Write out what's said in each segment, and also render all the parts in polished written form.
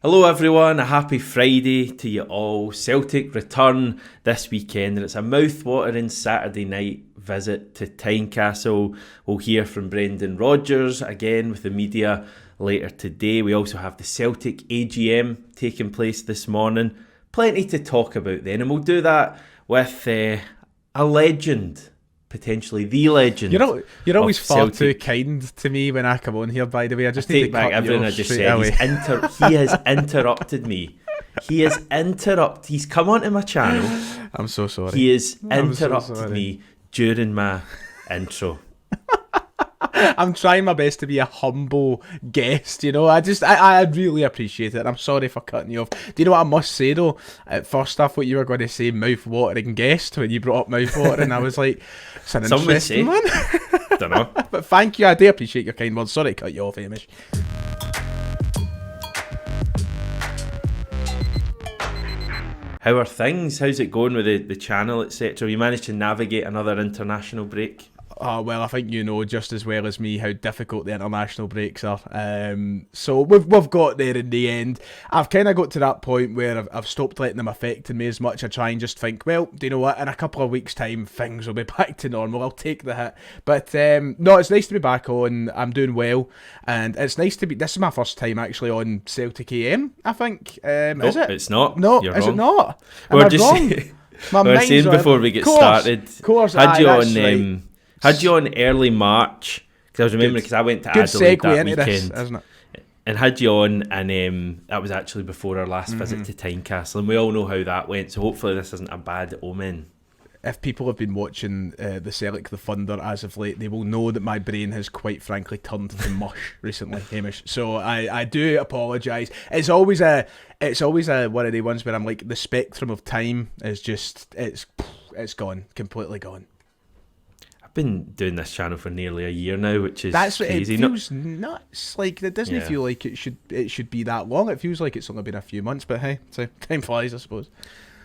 Hello everyone, a happy Friday to you all. Celtic return this weekend and it's a mouth-watering Saturday night visit to Tynecastle. We'll hear from Brendan Rodgers again with the media later today. We also have the Celtic AGM taking place this morning. Plenty to talk about then, and we'll do that with a legend. Potentially the legend. You're always far Celtic. too kind to me when I come on here, by the way. I just Take back everything I just said. He has interrupted me. He's come onto my channel. I'm so sorry. He has interrupted me during my intro. I'm trying my best to be a humble guest, I really appreciate it. I'm sorry for cutting you off. Do you know what I must say though? At first I thought you were going to say mouth-watering guest when you brought up mouth-watering. I was like, it's an interesting one. Don't know. But thank you, I do appreciate your kind words. Sorry to cut you off, Hamish. How are things? How's it going with the channel, etc.? You managed to navigate another international break? Oh, well, I think you know just as well as me how difficult the international breaks are. So we've got there in the end. I've kind of got to that point where I've stopped letting them affect me as much. I try and just think, well, do you know what? In a couple of weeks' time, things will be back to normal. I'll take the hit. But no, it's nice to be back on. I'm doing well. And it's nice to be... This is my first time actually on Celtic AM, I think. Is it? It's not. No, You're is wrong. it not? Am We're I just wrong? we're saying before we get started. Had you on... Right. Had you on early March, because I was remembering because I went to Adelaide that weekend, this, isn't it? And had you on, and that was actually before our last visit to Tynecastle, and we all know how that went, so hopefully this isn't a bad omen. If people have been watching the Celtic the Thunder as of late, they will know that my brain has quite frankly turned to mush recently, Hamish. So I do apologise. It's always a one of the ones where I'm like, the spectrum of time is just it's gone, completely gone. I've been doing this channel for nearly a year now, which is crazy. It feels nuts. Like, it doesn't feel like it should be that long. It feels like it's only been a few months, but hey, so time flies, I suppose.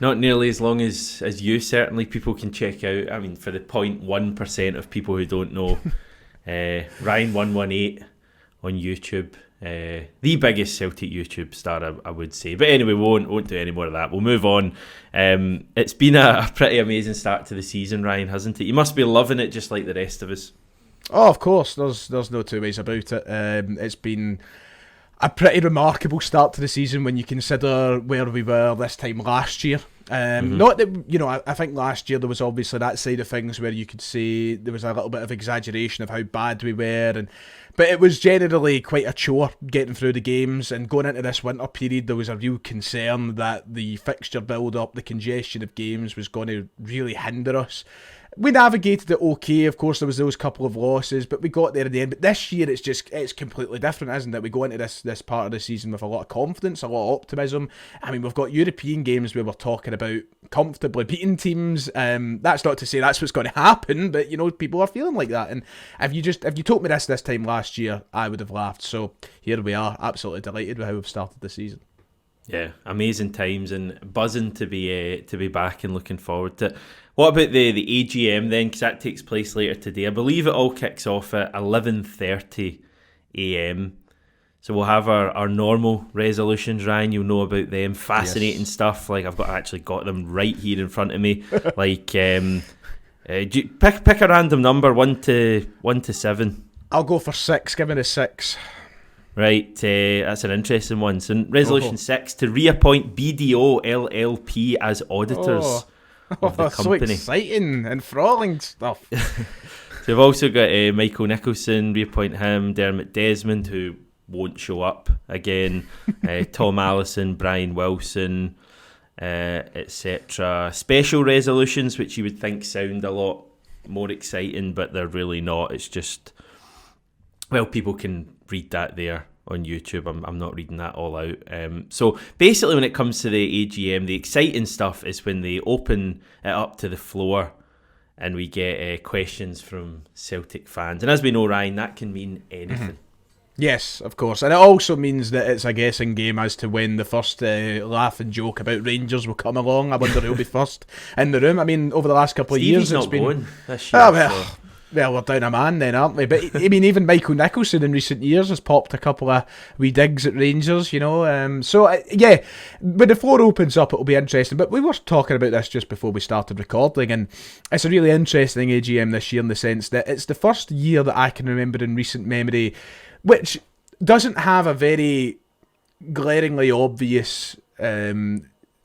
Not nearly as long as you. Certainly, people can check out. I mean, for the 0.1% of people who don't know, Ryan118 on YouTube. The biggest Celtic YouTube star, I would say. But anyway, we won't do any more of that. We'll move on. It's been a pretty amazing start to the season, Ryan, hasn't it? You must be loving it just like the rest of us. Oh, of course. There's no two ways about it. It's been a pretty remarkable start to the season when you consider where we were this time last year. Not that, I think last year there was obviously that side of things where you could say there was a little bit of exaggeration of how bad we were, but it was generally quite a chore getting through the games, and going into this winter period there was a real concern that the fixture build-up, the congestion of games was going to really hinder us. We navigated it okay. Of course, there was those couple of losses, but we got there in the end. But this year, it's completely different, isn't it? We go into this part of the season with a lot of confidence, a lot of optimism. I mean, we've got European games where we're talking about comfortably beating teams. That's not to say that's what's going to happen, but people are feeling like that. And if you told me this time last year, I would have laughed. So here we are, absolutely delighted with how we've started the season. Yeah, amazing times and buzzing to be back and looking forward to it. What about the AGM then? Because that takes place later today. I believe it all kicks off at 11:30 a.m. So we'll have our normal resolutions, Ryan. You'll know about them. Fascinating stuff. Like, I've actually got them right here in front of me. Like, pick a random number, 1 to 7. I'll go for 6. Give me the 6. Right, that's an interesting one. So resolution 6, to reappoint BDO LLP as auditors of the company. So exciting, enthralling stuff. So we've also got Michael Nicholson, reappoint him, Dermot Desmond, who won't show up again, Tom Allison, Brian Wilson, etc. Special resolutions, which you would think sound a lot more exciting, but they're really not. It's just, well, people can read that there on YouTube. I'm not reading that all out. So basically, when it comes to the AGM, the exciting stuff is when they open it up to the floor and we get questions from Celtic fans. And as we know, Ryan, that can mean anything. Yes, of course. And it also means that it's a guessing game as to when the first laugh and joke about Rangers will come along. I wonder who'll be first in the room. I mean, over the last couple of years, it's been... going this year. Well, we're down a man then, aren't we? But I mean, even Michael Nicholson in recent years has popped a couple of wee digs at Rangers, So, yeah, when the floor opens up, it'll be interesting. But we were talking about this just before we started recording, and it's a really interesting AGM this year in the sense that it's the first year that I can remember in recent memory which doesn't have a very glaringly obvious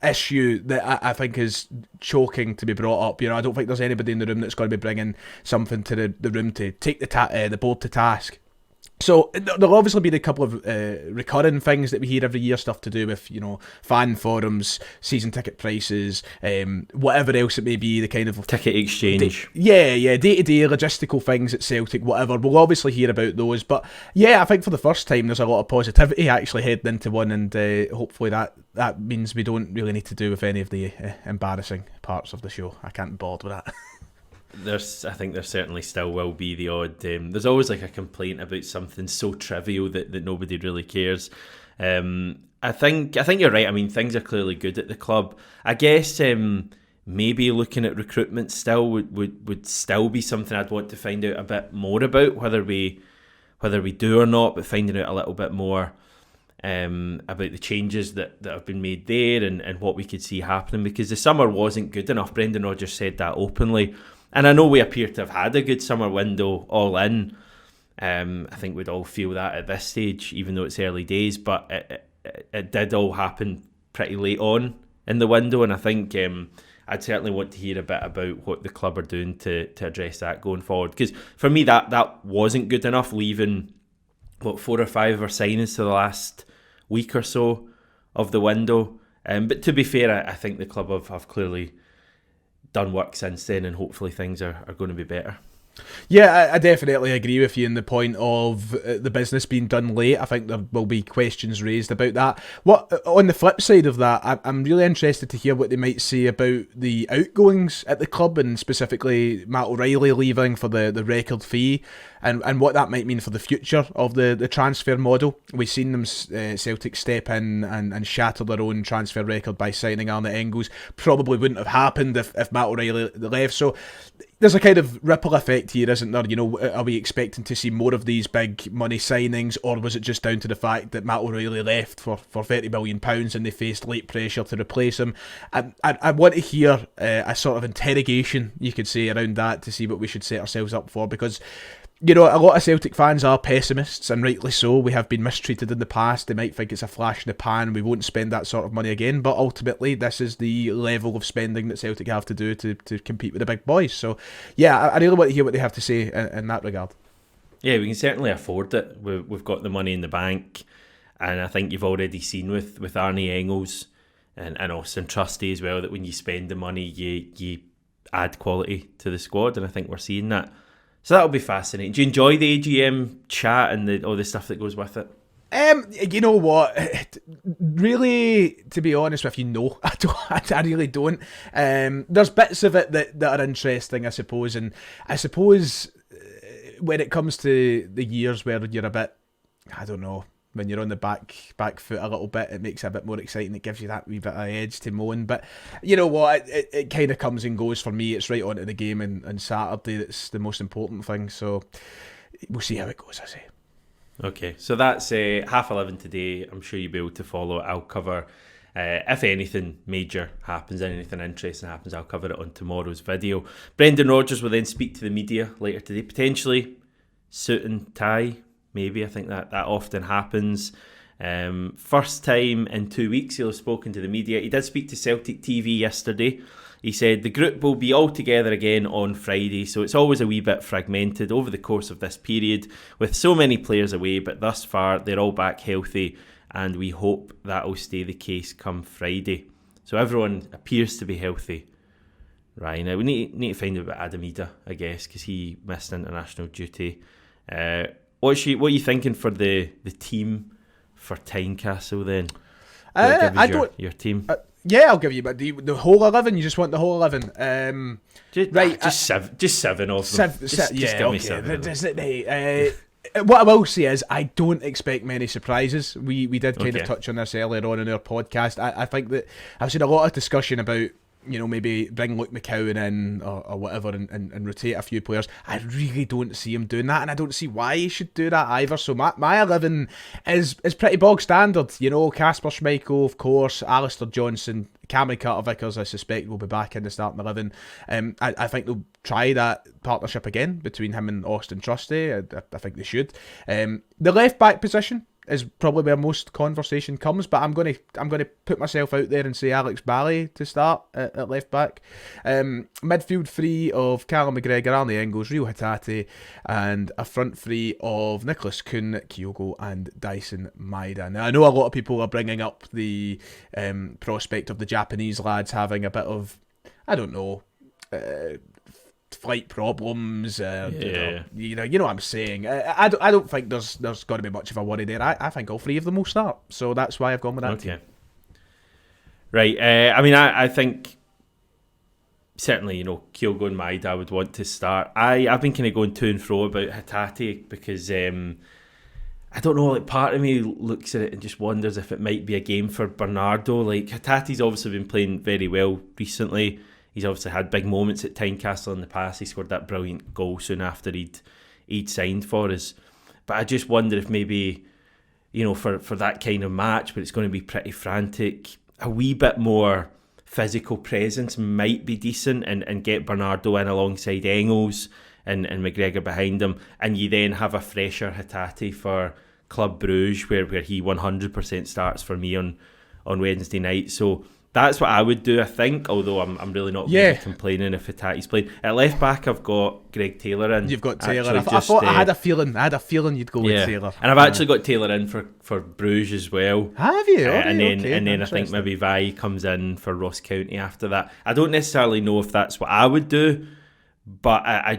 issue that I think is choking to be brought up. I don't think there's anybody in the room that's going to be bringing something to the room to take the board to task. So there'll obviously be a couple of recurring things that we hear every year, stuff to do with, fan forums, season ticket prices, whatever else it may be, the kind of ticket exchange. Day-to-day logistical things at Celtic, whatever. We'll obviously hear about those. But yeah, I think for the first time there's a lot of positivity actually heading into one, and hopefully that means we don't really need to do with any of the embarrassing parts of the show. I can't be bored with that. I think there certainly still will be the odd. There's always like a complaint about something so trivial that nobody really cares. I think you're right. I mean, things are clearly good at the club. I guess maybe looking at recruitment still would still be something I'd want to find out a bit more about, whether we do or not. But finding out a little bit more about the changes that have been made there and what we could see happening, because the summer wasn't good enough. Brendan Rodgers said that openly. And I know we appear to have had a good summer window all in. I think we'd all feel that at this stage, even though it's early days. But it did all happen pretty late on in the window. And I think I'd certainly want to hear a bit about what the club are doing to address that going forward. Because for me, that wasn't good enough, leaving, 4 or 5 of our signings to the last week or so of the window. But to be fair, I think the club have clearly done work since then, and hopefully things are going to be better. Yeah, I definitely agree with you in the point of the business being done late. I think there will be questions raised about that. What on the flip side of that, I'm really interested to hear what they might say about the outgoings at the club, and specifically Matt O'Reilly leaving for the record fee, and what that might mean for the future of the transfer model. We've seen them, Celtic, step in and shatter their own transfer record by signing Arne Engels. Probably wouldn't have happened if Matt O'Reilly left. So there's a kind of ripple effect here, isn't there? Are we expecting to see more of these big money signings, or was it just down to the fact that Matt O'Reilly left for £30 million and they faced late pressure to replace him? I want to hear a sort of interrogation, you could say, around that to see what we should set ourselves up for, because a lot of Celtic fans are pessimists, and rightly so. We have been mistreated in the past. They might think it's a flash in the pan. We won't spend that sort of money again. But ultimately, this is the level of spending that Celtic have to do to compete with the big boys. So, yeah, I really want to hear what they have to say in that regard. Yeah, we can certainly afford it. We've got the money in the bank. And I think you've already seen with Arne Engels and Austin Trusty as well, that when you spend the money, you add quality to the squad. And I think we're seeing that. So that'll be fascinating. Do you enjoy the AGM chat and all the stuff that goes with it? You know what? Really, to be honest with you, no, I don't. I really don't. There's bits of it that are interesting, I suppose, and I suppose when it comes to the years where you're a bit, I don't know, when you're on the back foot a little bit, it makes it a bit more exciting. It gives you that wee bit of edge to moan. But you know what? It kind of comes and goes for me. It's right on to the game on Saturday that's the most important thing. So we'll see how it goes, I say. Okay, so that's 11:30 today. I'm sure you'll be able to follow it. I'll cover, if anything major happens, anything interesting happens, I'll cover it on tomorrow's video. Brendan Rodgers will then speak to the media later today, potentially suit and tie. Maybe. I think that often happens. First time in 2 weeks he'll have spoken to the media. He did speak to Celtic TV yesterday. He said the group will be all together again on Friday, so it's always a wee bit fragmented over the course of this period with so many players away, but thus far they're all back healthy and we hope that will stay the case come Friday. So everyone appears to be healthy. Right, now we need to find out about Adam Ida, I guess, because he missed international duty. What are you thinking for the team for Tynecastle then? Your team. Yeah, I'll give you, but the whole 11. You just want the whole 11. Just seven of them. Just give me seven. What I will say is I don't expect many surprises. We did kind of touch on this earlier on in our podcast. I think that I've seen a lot of discussion about maybe bring Luke McCowan in or whatever and rotate a few players. I really don't see him doing that, and I don't see why he should do that either. So my 11 is pretty bog standard. Kasper Schmeichel, of course, Alistair Johnson, Cameron Carter-Vickers, I suspect, will be back in the starting 11. I think they'll try that partnership again between him and Austin Trusty. I think they should. The left-back position is probably where most conversation comes, but I'm going to put myself out there and say Alex Bally to start at left back. Midfield three of Callum McGregor, Arnie Engels, Rio Hatate, and a front three of Nicholas Kuhn, Kyogo, and Dyson Maeda. Now I know a lot of people are bringing up the prospect of the Japanese lads having a bit of, I don't know, flight problems, you know what I'm saying. I don't think there's got to be much of a worry there. I think all three of them will start, so that's why I've gone with that team. Right. I think certainly Kyogo and Maeda would want to start. I've been kind of going to and fro about Hatate because I don't know, like part of me looks at it and just wonders if it might be a game for Bernardo. Like Hatate's obviously been playing very well recently. He's obviously had big moments at Tynecastle in the past. He scored that brilliant goal soon after he'd signed for us. But I just wonder if maybe, for that kind of match, but it's going to be pretty frantic, a wee bit more physical presence might be decent and get Bernardo in alongside Engels and McGregor behind him. And you then have a fresher Hatate for Club Bruges where he 100% starts for me on Wednesday night. So that's what I would do, I think, although I'm really not going to be complaining if Hatate's playing. At left back, I've got Greg Taylor in. You've got Taylor. I had a feeling you'd go with Taylor. And I've actually got Taylor in for Bruges as well. Have you? And then I think maybe Vi comes in for Ross County after that. I don't necessarily know if that's what I would do, but I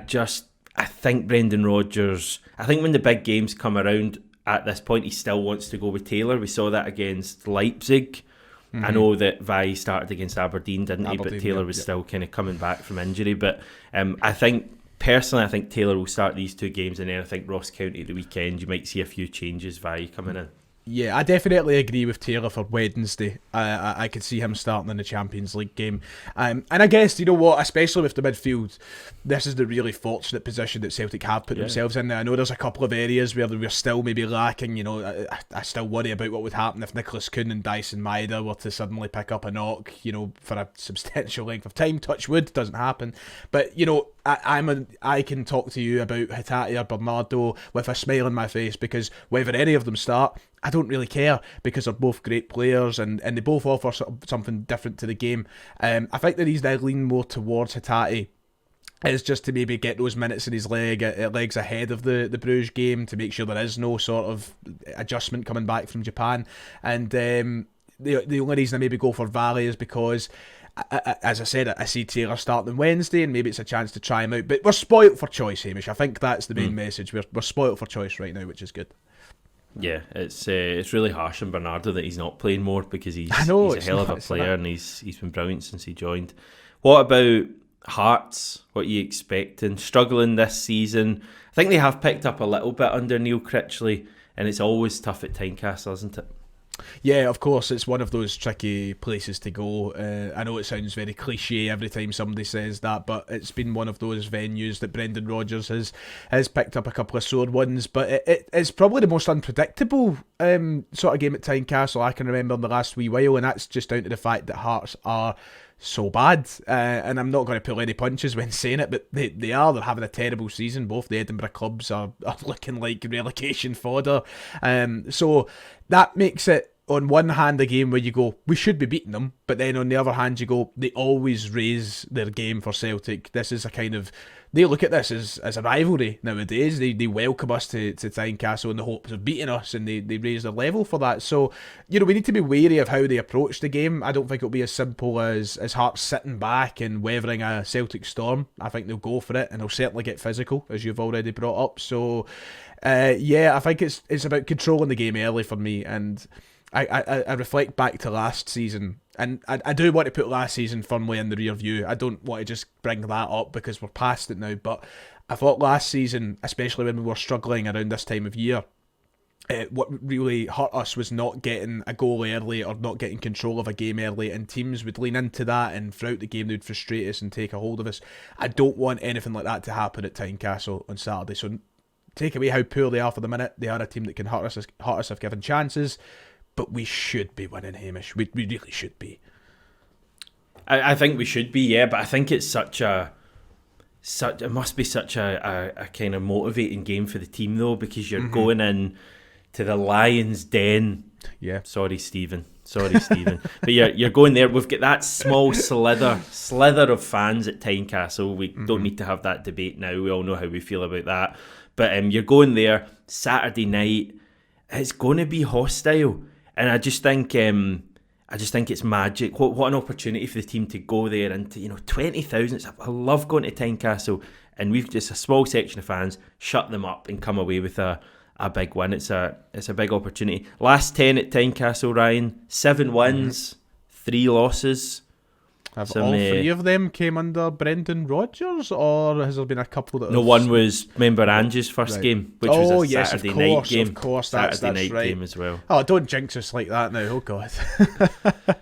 think Brendan Rodgers, I think when the big games come around at this point, he still wants to go with Taylor. We saw that against Leipzig. Mm-hmm. I know that Vi started against Aberdeen, didn't he? But Taylor was still kind of coming back from injury. But I think Taylor will start these two games, and then I think Ross County at the weekend, you might see a few changes, Vi coming in. Yeah, I definitely agree with Taylor for Wednesday. I could see him starting in the Champions League game. And I guess, you know what, especially with the midfield, this is the really fortunate position that Celtic have put themselves in. I know there's a couple of areas where we're still maybe lacking. I still worry about what would happen if Nicholas Kuhn and Dyson Maeda were to suddenly pick up a knock, for a substantial length of time. Touch wood, doesn't happen. But, I can talk to you about Hatate or Bernardo with a smile on my face, because whether any of them start, I don't really care, because they're both great players and they both offer something different to the game. I think the reason I lean more towards Hatate is just to maybe get those minutes in his legs ahead of the Bruges game, to make sure there is no sort of adjustment coming back from Japan. And the only reason I maybe go for Valley is because, as I said, I see Taylor starting on Wednesday, and maybe it's a chance to try him out. But we're spoilt for choice, Hamish. I think that's the main message. We're spoilt for choice right now, which is good. Yeah, it's really harsh on Bernardo that he's not playing more, because he's a hell of a player, and he's been brilliant since he joined. What about Hearts? What are you expecting? Struggling this season. I think they have picked up a little bit under Neil Critchley, and it's always tough at Tynecastle, isn't it? Yeah, of course, it's one of those tricky places to go. I know it sounds very cliche every time somebody says that, but it's been one of those venues that Brendan Rodgers has picked up a couple of sore ones. But it's probably the most unpredictable sort of game at Tynecastle I can remember in the last wee while, and that's just down to the fact that Hearts are so bad, and I'm not going to pull any punches when saying it, but they're having a terrible season. Both the Edinburgh clubs are looking like relegation fodder, so that makes it, on one hand, a game where you go, we should be beating them, but then on the other hand you go, they always raise their game for Celtic. This is a kind of, they look at this as a rivalry nowadays. They welcome us to Tynecastle in the hopes of beating us, and they raise their level for that. So, we need to be wary of how they approach the game. I don't think it'll be as simple as Hearts sitting back and weathering a Celtic storm. I think they'll go for it, and they'll certainly get physical, as you've already brought up. So, I think it's about controlling the game early for me, and I reflect back to last season, and I do want to put last season firmly in the rear view. I don't want to just bring that up because we're past it now, but I thought last season, especially when we were struggling around this time of year, what really hurt us was not getting a goal early or not getting control of a game early, and teams would lean into that, and throughout the game they'd frustrate us and take a hold of us. I don't want anything like that to happen at Tynecastle on Saturday. So take away how poor they are for the minute. They are a team that can hurt us if given chances, but we should be winning, Hamish. We really should be. I think we should be, yeah, but I think it's it must be such a kind of motivating game for the team though, because you're going in to the Lions' Den. Yeah. Sorry, Stephen. But you're going there. We've got that small slither of fans at Tynecastle. We don't need to have that debate now. We all know how we feel about that. But you're going there Saturday night. It's going to be hostile, and I just think it's magic. What an opportunity for the team to go there and to 20,000. I love going to Tynecastle, and we've just a small section of fans shut them up and come away with a big win. It's a big opportunity. Last 10 at Tynecastle, Ryan. 7 wins, 3 losses. Have all 3 of them came under Brendan Rodgers, or has there been a couple that? No, one was, remember, Angie's first game, which was a Saturday night game. Of course, that's right. Game as well. Oh, don't jinx us like that now. Oh God.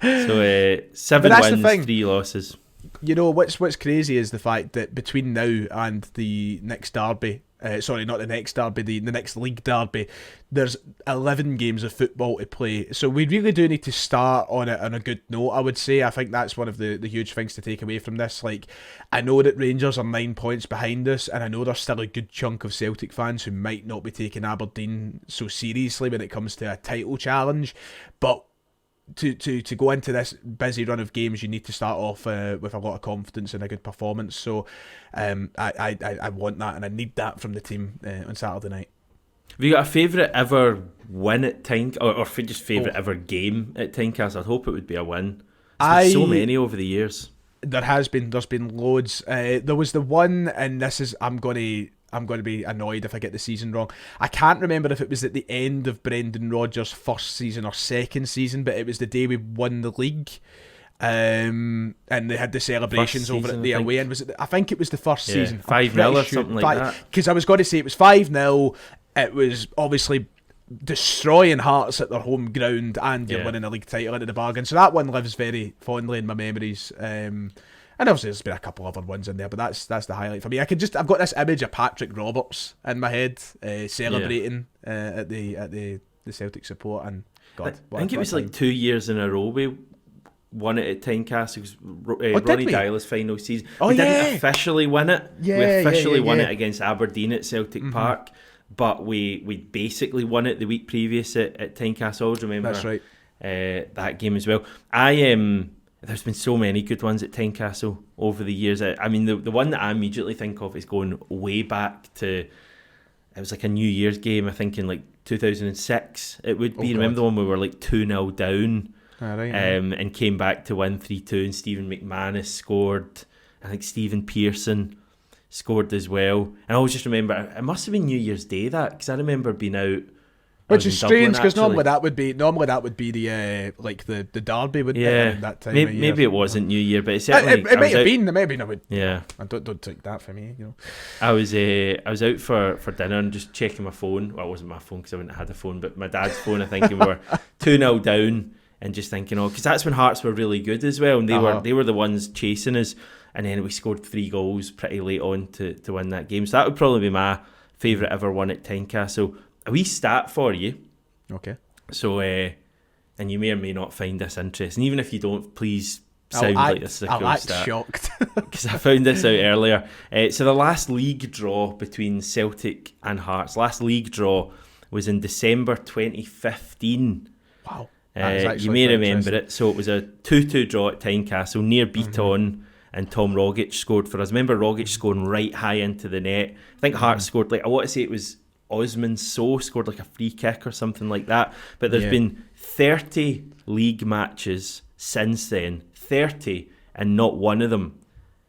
So 7 wins, 3 losses. What's crazy is the fact that between now and the next derby, not the next derby, the next league derby, there's 11 games of football to play. So we really do need to start on a good note, I would say. I think that's one of the huge things to take away from this. Like, I know that Rangers are 9 points behind us, and I know there's still a good chunk of Celtic fans who might not be taking Aberdeen so seriously when it comes to a title challenge, but to go into this busy run of games, you need to start off with a lot of confidence and a good performance. So I want that, and I need that from the team on Saturday night. Have you got a favourite ever win at Tynecastle, or just favourite ever game at Tynecastle? I'd hope it would be a win. There's been so many over the years. There's been loads. There was the one, and this is I'm going to be annoyed if I get the season wrong. I can't remember if it was at the end of Brendan Rodgers' first season or second season, but it was the day we won the league. And they had the celebrations over at the away end. I think it was the first season. 5-0 or something like that. Because I was going to say it was 5-0. It was obviously destroying Hearts at their home ground, and you're winning a league title into the bargain. So that one lives very fondly in my memories. And obviously there's been a couple other ones in there, but that's the highlight for me. I've got this image of Patrick Roberts in my head celebrating at the Celtic support, and God, I think it was like 2 years in a row we won it at Tynecastle. It was Ronnie Dyler's final season. We didn't officially win it. We officially won it against Aberdeen at Celtic Park, but we basically won it the week previous at Tynecastle. I always remember that's right. That game as well. There's been so many good ones at Tynecastle over the years. I mean, the one that I immediately think of is going way back to, it was like a New Year's game, I think in like 2006 it would be. Remember the one we were like 2-0 down and came back to win 3-2, and Stephen McManus scored. I think Stephen Pearson scored as well. And I always just remember, it must have been New Year's Day because I remember being out. Which is strange, because normally that would be the like the derby, wouldn't it? At that time maybe it wasn't New Year, but it certainly it might have been. Maybe I would. Yeah, I don't take that for me. I was out for dinner and just checking my phone. Well, it wasn't my phone because I wouldn't have had a phone, but my dad's phone. I think, and we were 2-0 down, and just thinking, because that's when Hearts were really good as well, and they were the ones chasing us, and then we scored 3 goals pretty late on to win that game. So that would probably be my favourite ever one at Tynecastle. A wee stat for you. Okay. So, and you may or may not find this interesting. Even if you don't, please sound like this is a cool stat. I'm shocked. Because I found this out earlier. So the last league draw between Celtic and Hearts, last league draw was in December 2015. Wow. You may remember it. So it was a 2-2 draw at Tynecastle, near beat on, and Tom Rogic scored for us. Remember Rogic scoring right high into the net. I think Hearts scored, I want to say it was Osman So scored like a free kick or something like that. But there's been 30 league matches since then, 30, and not one of them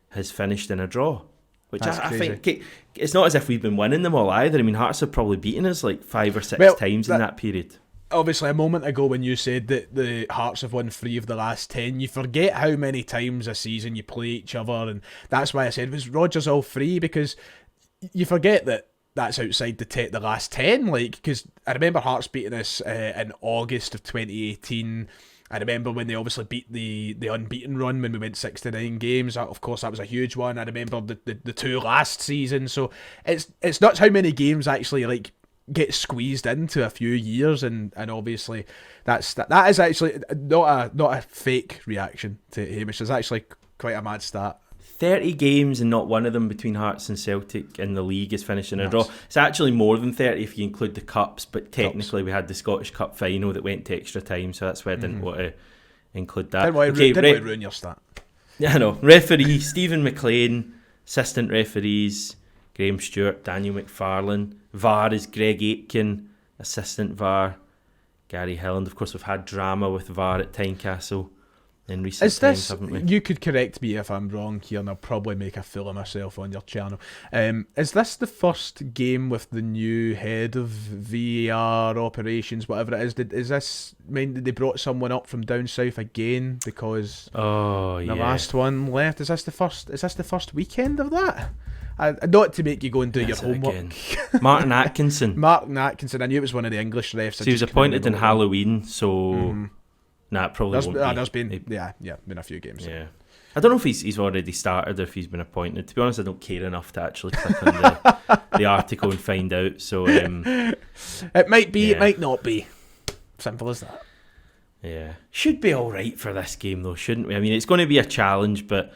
has finished in a draw. Which I think, it's not as if we've been winning them all either. I mean, Hearts have probably beaten us like 5 or 6 times in that period. Obviously, a moment ago when you said that the Hearts have won 3 of the last 10, you forget how many times a season you play each other, and that's why I said, was Rodgers all 3? Because you forget that that's outside the last 10. Like, because I remember Hearts beating us in August of 2018. I remember when they obviously beat the unbeaten run when we went 69 games. Of course, that was a huge one. I remember the two last season. So it's nuts how many games actually like get squeezed into a few years, and obviously that is actually not a fake reaction to Hamish. It's actually quite a mad stat. 30 games and not one of them between Hearts and Celtic in the league is finished in a draw. It's actually more than 30 if you include the cups, but technically we had the Scottish Cup final that went to extra time, so that's why I didn't want to include that. Didn't want to ruin your stat. Yeah, I know. Referee, Stephen McLean. Assistant referees, Graham Stewart, Daniel McFarlane. VAR is Greg Aitken. Assistant VAR, Gary Hilland. Of course, we've had drama with VAR at Tynecastle in recent times, haven't we? You could correct me if I'm wrong here, and I'll probably make a fool of myself on your channel. Is this the first game with the new head of VAR operations, whatever it is? Is this mean that they brought someone up from down south again because the last one left? Is this the first weekend of that? Not to make you go and do your homework. Martin Atkinson. Martin Atkinson. I knew it was one of the English refs. So he was appointed in Halloween, so nah, it probably won't be. There's been been a few games. Yeah, I don't know if he's already started or if he's been appointed. To be honest, I don't care enough to actually click on the article and find out. So it might be, it might not be. Simple as that. Yeah, should be all right for this game though, shouldn't we? I mean, it's going to be a challenge, but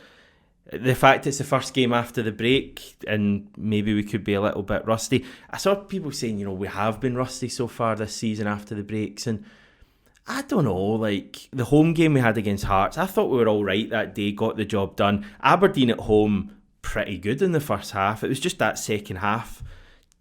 the fact it's the first game after the break and maybe we could be a little bit rusty. I saw people saying, we have been rusty so far this season after the breaks, and I don't know, like the home game we had against Hearts, I thought we were all right that day, got the job done. Aberdeen at home, pretty good in the first half. It was just that second half,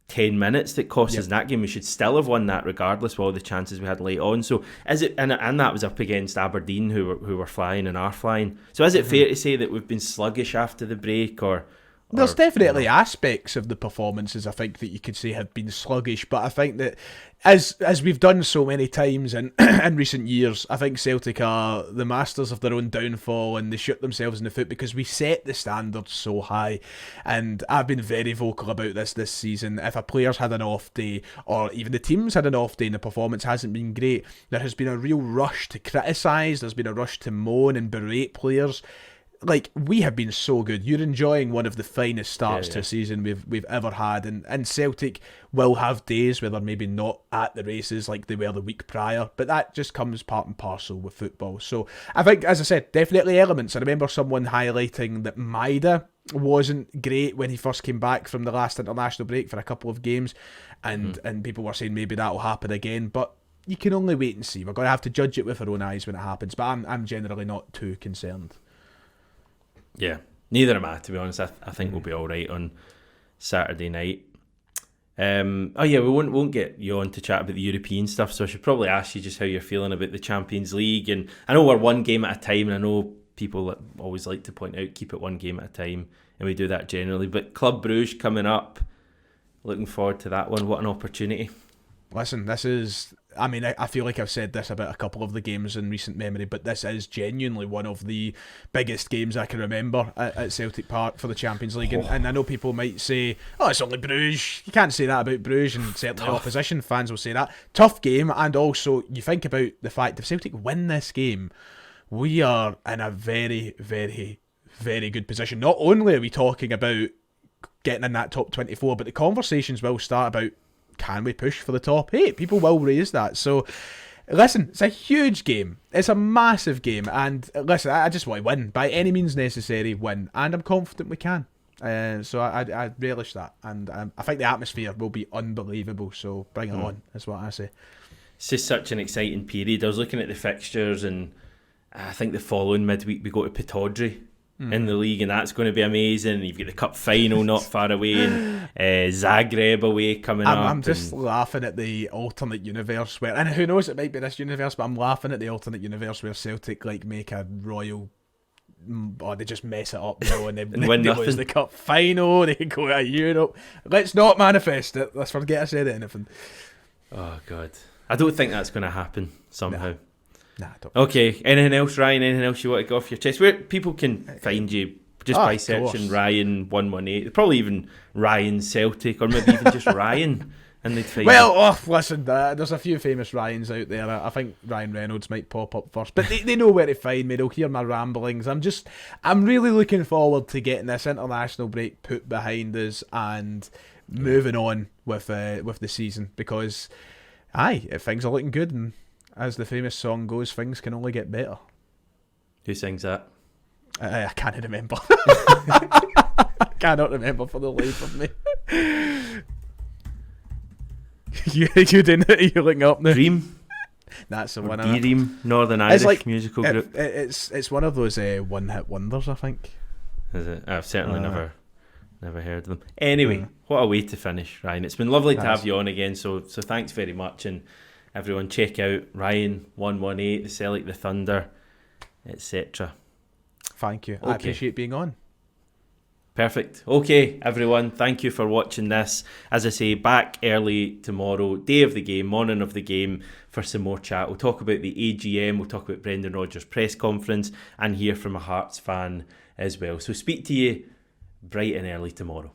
10 minutes that cost us in that game. We should still have won that regardless of all the chances we had late on. So is it, and that was up against Aberdeen who were flying and are flying. So is it fair to say that we've been sluggish after the break, or there's definitely aspects of the performances I think that you could say have been sluggish, but I think that as we've done so many times in recent years, I think Celtic are the masters of their own downfall, and they shoot themselves in the foot because we set the standards so high. And I've been very vocal about this season. If a player's had an off day, or even the team's had an off day and the performance hasn't been great, there has been a real rush to criticise, there's been a rush to moan and berate players. Like, we have been so good. You're enjoying one of the finest starts to a season we've ever had, and Celtic will have days where they're maybe not at the races like they were the week prior, but that just comes part and parcel with football. So I think, as I said, definitely elements. I remember someone highlighting that Maida wasn't great when he first came back from the last international break for a couple of games, and people were saying maybe that'll happen again, but you can only wait and see. We're going to have to judge it with our own eyes when it happens, but I'm generally not too concerned. Yeah, neither am I, to be honest. I think we'll be all right on Saturday night. We won't get you on to chat about the European stuff, so I should probably ask you just how you're feeling about the Champions League. And I know we're one game at a time, and I know people always like to point out keep it one game at a time, and we do that generally. But Club Brugge coming up, looking forward to that one. What an opportunity. Listen, this is... I mean, I feel like I've said this about a couple of the games in recent memory, but this is genuinely one of the biggest games I can remember at Celtic Park for the Champions League. And I know people might say, oh, it's only Bruges. You can't say that about Bruges, and certainly opposition fans will say that. Tough game, and also you think about the fact if Celtic win this game, we are in a very, very, very good position. Not only are we talking about getting in that top 24, but the conversations will start about, can we push for the top 8? People will raise that. So, listen, it's a huge game. It's a massive game. And listen, I just want to win. By any means necessary, win. And I'm confident we can. So I relish that. And I think the atmosphere will be unbelievable. So, bring it on, is what I say. It's just such an exciting period. I was looking at the fixtures, and I think the following midweek we go to Pittodrie in the league, and that's going to be amazing. You've got the cup final not far away, and Zagreb away coming up. I'm just laughing at the alternate universe where, and who knows, it might be this universe, but I'm laughing at the alternate universe where Celtic make a royal, or they just mess it up, and they lose the cup final, they go to Europe. Let's not manifest it. Let's forget I said anything. Oh God, I don't think that's going to happen somehow. Nah, I don't. Okay, anything else, Ryan? Anything else you want to go off your chest? Where people can find you, just by searching Ryan118, probably even Ryan Celtic, or maybe even just Ryan, and they'd find listen, there's a few famous Ryans out there. I think Ryan Reynolds might pop up first, but they know where to find me. They'll hear my ramblings. I'm really looking forward to getting this international break put behind us and moving on with the season, because things are looking good, and as the famous song goes, things can only get better. Who sings that? I can't remember. I cannot remember for the life of me. you didn't. You looking up now? Dream. That's the one. Dream, Northern Irish musical group. It's one of those one-hit wonders, I think. Is it? I've certainly never heard of them. Anyway, what a way to finish, Ryan. It's been lovely to have you on again. So thanks very much, and everyone check out Ryan118, the Celtic, the Thunder, etc. Thank you. Okay. I appreciate being on. Perfect. Okay, everyone, thank you for watching this. As I say, back early tomorrow, day of the game, morning of the game, for some more chat. We'll talk about the AGM, we'll talk about Brendan Rodgers' press conference, and hear from a Hearts fan as well. So speak to you bright and early tomorrow.